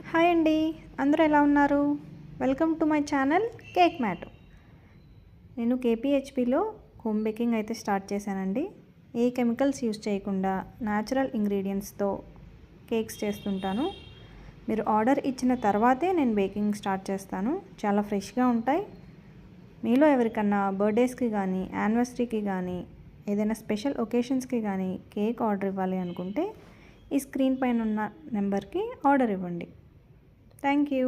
Hi అండి, అందరూ ఎలా ఉన్నారు? Welcome to my channel cake mat. నేను కేపీహెచ్పిలో హోమ్ బేకింగ్ అయితే స్టార్ట్ చేశానండి. ఏ కెమికల్స్ యూజ్ చేయకుండా న్యాచురల్ ఇంగ్రీడియంట్స్తో కేక్స్ చేస్తుంటాను. మీరు ఆర్డర్ ఇచ్చిన తర్వాతే నేను బేకింగ్ స్టార్ట్ చేస్తాను. చాలా ఫ్రెష్గా ఉంటాయి. మీలో ఎవరికన్నా బర్త్డేస్కి కానీ యానివర్సరీకి కానీ ఏదైనా స్పెషల్ ఒకేషన్స్కి కానీ కేక్ ఆర్డర్ ఇవ్వాలి అనుకుంటే ఈ స్క్రీన్ పైన ఉన్న నెంబర్కి ఆర్డర్ ఇవ్వండి. Thank you.